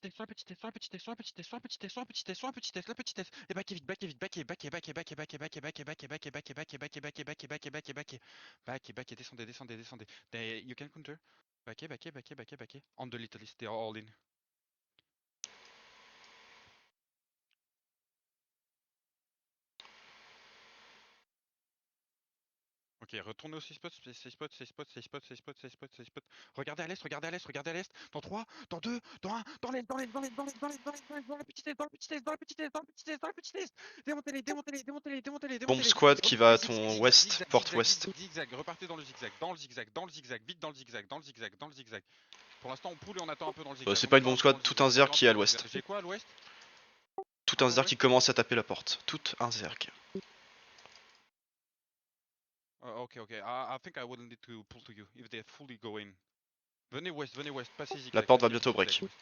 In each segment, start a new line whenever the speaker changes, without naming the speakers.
S, sur la petite S, sur la petite S, sur la petite S, sur la petite S, sur la petite S, sur la petite S, la petite S. Et back vite, back vite, back et back et back et back et back et back et back et back et back et back et back et back et back et back et back et back et back et back et back et descendez, descendez, descendez. You can counter. Back et back et back et back et back et on the little list, they are all in. Ok, retournez au 6 spots, 6 spots, 6 spots, 6 spots, 6 spots, 6 spots, 6 spots. Regardez à l'est, regardez à l'est, regardez à l'est. Dans 3, dans 2, dans 1, dans l'est, dans l'est, dans l'est, dans l'est, dans l'est, dans l'est, dans l'est, dans la petite est, dans la petite est, dans la petite est, dans la petite est, dans la petite est. Démontez-les, démontez-les, démontez-les, démontez-les,
Bombe
démontez-les.
squad qui va à
Zigzag,
ton
zigzag,
ouest,
zigzag,
porte
zigzag,
ouest.
zigzag, zigzag. Repartez dans le zigzag, dans le zigzag, dans le zigzag, vite dans le zigzag, dans le zigzag, dans le zigzag. Pour l'instant, on poule et on attend un peu dans le zigzag.
C'est
On
pas une
attend
bombe
un peu dans
squad,
le
tout
zigzag.
un
On
zerg
attend un
qui
peu
est à
dans le zigzag.
l'ouest.
J'ai quoi à l'ouest?
Tout un zerg qui commence à taper la porte. Tout un zerg.
Ok, ok. I think I wouldn't need to pull to you if they fully go in. Venez ouest, passez
La
zigzag,
porte va
passez
bientôt
zigzag
break.
ouest.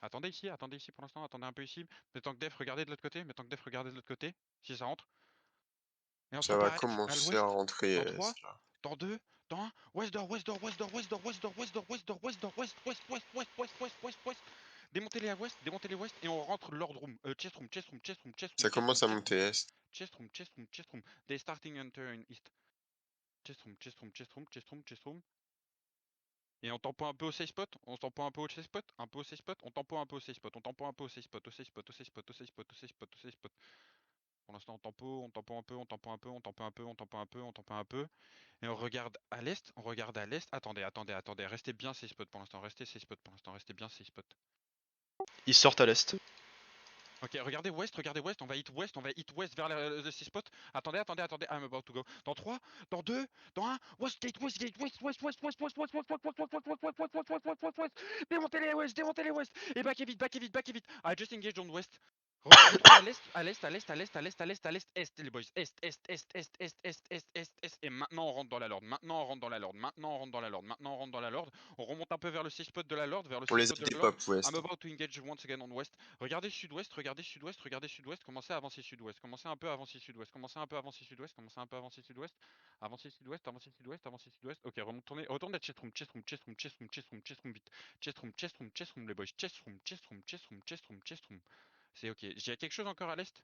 Attendez ici pour l'instant, attendez un peu ici. Mais tant que Def, regardez de l'autre côté, mais tant que Def, regardez de l'autre côté, si ça rentre. Et on se
Ça va
prépare à
commencer à
l'ouest,
rentrer.
dans 3,
Ça.
dans 2, dans 1. Ouest d'or, ouest d'or, ouest d'or, ouest d'or, ouest d'or, ouest d'or, ouest d'or, ouest d'or, ouest, ouest, ouest, ouest, ouest, ouest, ouest, ouest. Démontez-les à ouest, démontez-les ouest, et on rentre Lord Room, chest room, chest room, chest room, chest room,
Ça
chest room,
commence à
chest room,
monter est.
chest room, chest room, chest room. They starting enter in east. Chest room, chest room, chest room, chest room, chest room. Et on tempo un peu au safe spot, on tempo un peu au safe spot, un peu au safe spot, on tempo un peu au safe spot, on tempo un peu au safe spot, au safe spot, au safe spot, au safe spot, au safe spot, au safe spot. Pour l'instant on tempo un peu, on tempo un peu, on tempo un peu, on tempo un peu, on tempo un peu. Et on regarde à l'est, on regarde à l'est. Attendez, attendez, attendez, restez bien safe spot pour l'instant, restez safe spot pour l'instant, restez bien safe spot.
Ils sortent à l'est.
Ok, regardez ouest, on va hit ouest vers le safe spot. Attendez, attendez, attendez, I'm about to go. Dans 3, dans 2, dans 1, west gate, west gate, west, west, west, west, west, west, west, west, west, west, west, west, west, west, west, west, west, west. Démontez les west. Et back et vite, back et vite, back et vite. I just engaged on west. Retournez à l'est, à l'est, à l'est, à l'est, à l'est, à l'est, à l'est, est, les boys. Est. Et maintenant on rentre dans la lord. Maintenant on rentre dans la lord. Maintenant on rentre dans la lord. Maintenant on rentre dans la lord. On remonte un peu vers le safe spot de la lord, vers le
On
safe
les
spot
a
de la lord.
dépop ouest.
I'm about to engage once again on west. Regardez sud-ouest, regardez sud-ouest, regardez sud-ouest. Commencez à avancer sud-ouest. Commencez un peu à avancer sud-ouest. Commencez un peu à avancer sud-ouest. Commencez un peu à avancer sud-ouest. Avancer sud-ouest, avancer sud-ouest, avancer sud-ouest. Ok, retournez à chestroom, chestroom, chestroom, chestroom, chestroom, chestroom vite. Chestroom, chestroom, chestroom les boys. Chestroom, chestroom, chestroom, chestroom, chestroom. C'est ok. J'ai quelque chose encore à l'est?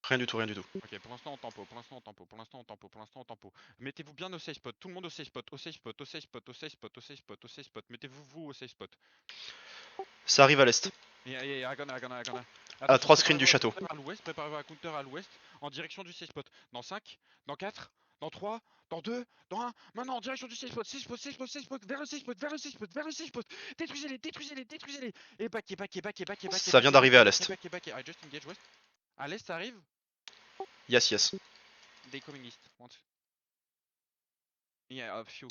Rien du tout, rien du tout.
Ok, pour l'instant on tempo, pour l'instant on tempo, pour l'instant on tempo, pour l'instant on tempo. Mettez-vous bien au safe spot, tout le monde au safe spot, au safe spot, au safe spot, au safe spot, au safe spot, au safe spot. Mettez-vous vous au safe spot.
Ça arrive à l'est.
Yeah, Agona.
À
Attention,
3 screens du château.
préparez-vous à counter à l'ouest, en direction du safe spot. Dans 5, dans 4, dans 3, dans 2, dans 1. Maintenant en direction du safe spot, safe spot, safe spot, safe spot, vers le safe spot, vers le safe spot, vers le safe spot. Détruisez-les, détruisez-les, détruisez-les. Et back,
Ça vient d'arriver à l'est.
I just engage west. À l'est ça arrive.
Yes, yes.
They coming east. Once. Yeah, few.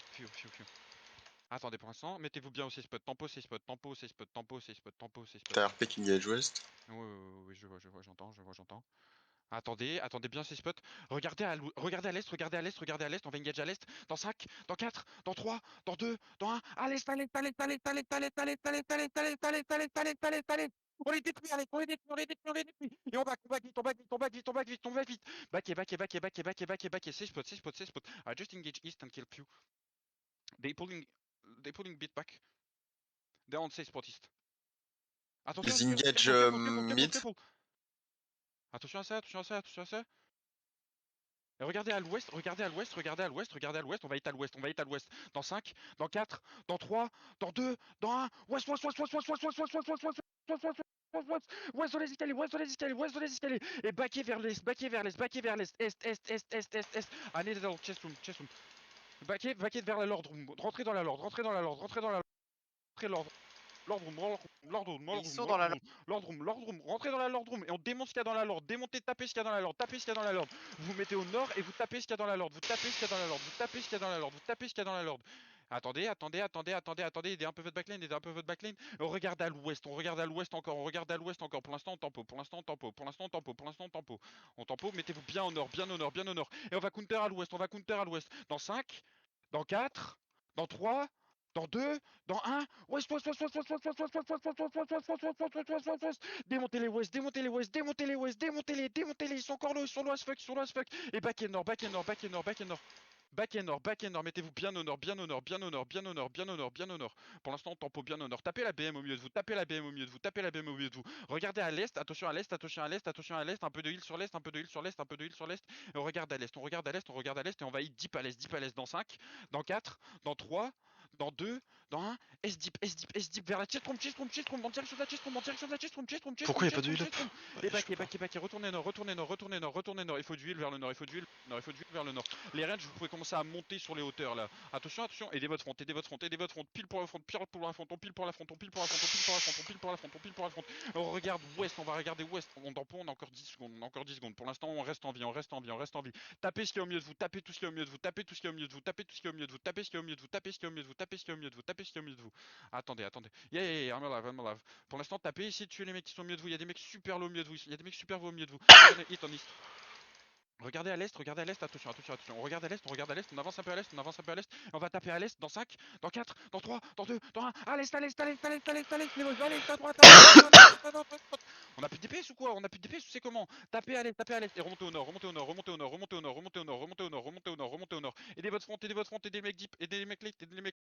Attendez pour l'instant, mettez-vous bien au safe spot, tempo, safe spot, tempo, safe spot, tempo, safe spot, tempo, safe spot.
T'as RP qui engage ouest.
Oui, je vois, j'entends. Attendez bien ces spots. Regardez à l'est, regardez à l'est, on va engage à l'est. Dans 5, dans 4, dans 3, dans 2, dans 1. À l'est. On les détruit, allez, on les détruit. Et on back vite. Back et safe spot. I just engage east and kill Pew. They pulling bit back. They're on safe spot east. Attention,
Ils engage mid.
Attention à ça. Et regardez à l'ouest, on va hit à l'ouest. Dans 5, dans 4, dans 3, dans 2, dans 1. Ouest, dans les escaliers. Et baquez vers l'est. Est. Allez dans le chest room. Baquez vers la lord room. Rentrez dans la lord. Rentrez l'ordre. Lord room, rentrez dans la lord room et on démonte ce qu'il y a dans la lord, démontez, tapez ce qu'il y a dans la lord, vous mettez au nord et vous tapez ce qu'il y a dans la lord, Attendez, aidez un peu votre backline, et on regarde à l'ouest encore, pour l'instant on tempo, mettez-vous bien au nord, et on va counter à l'ouest, dans 5, dans 4, dans 3, dans 2, dans 1, ouest. Démontez-les ouest, démontez-les, ils sont encore là, as fuck. Et back et nord. Back et nord, mettez-vous bien au nord, bien au nord, bien au nord, bien au nord, bien au nord, bien au nord. Pour l'instant, on tempo bien au nord. Tapez la BM au milieu de vous, tapez la BM au milieu de vous, tapez la BM au milieu de vous. Regardez à l'est, attention à l'est, attention à l'est, attention à l'est, un peu de heal sur l'est, un peu de heal sur l'est, un peu de heal sur l'est. Et on regarde à l'est, on regarde à l'est, on regarde à l'est et on va hit deep à l'est dans 5, dans 4, dans 3, dans 2, dans 1, S-Deep vers la chest-room, en direction de la chest-room, en direction de la chest-room,
Pourquoi y a pas de heal up?
et back, retournez nord, retournez nord, retournez nord, retournez nord, il faut du heal vers le nord, il faut du heal vers le nord. Les ranges, vous pouvez commencer à monter sur les hauteurs là. Attention, attention, aidez votre front, aidez votre front, aidez votre front, pile pour la front, pile pour la front, on pile pour la front, on pile pour la front, on pile pour la front, on pile pour la front, on pile pour la front. On regarde ouest, on va regarder ouest, on tampon, on a encore 10 secondes, on a encore 10 secondes. Pour l'instant, on reste en vie, on reste en vie, on reste en vie. Tapez ce qui est au milieu de vous, tapez tout ce qui est au milieu de vous, tapez tout ce qui est au milieu de vous, tapez tout ce qui est au milieu de vous, tapez ce qui est au milieu de vous, tapez ce qui est au milieu de vous, tapez ce qui est au milieu de vous, tapez ce qui est au milieu de vous. Attendez, attendez. Yeah, I'm alive, I'm alive. Pour l'instant, tapez, essayez de tuer les mecs qui sont au milieu de vous. Il y a des mecs super low au milieu de vous. Il y a des mecs super low au milieu de vous. Hit on east. Regardez à l'est, attention, attention, attention. On regarde à l'est, on regarde à l'est, on avance un peu à l'est, on avance un peu à l'est. On va taper à l'est dans 5, dans 4, dans 3, dans 2, dans 1. À l'est, à l'est, à l'est, à l'est, à l'est, à l'est, les boys, à l'est, à droite, à droite. On a plus de DPS ou quoi? On a plus de DPS ou c'est comment? Tapez à l'est et remontez au nord, remontez au nord, remontez au nord, remontez au nord, remontez au nord, remontez au nord, remontez au nord, remontez au nord, remontez au nord. Aidez votre front, aidez les mecs deep, aidez les mecs late, aidez les mecs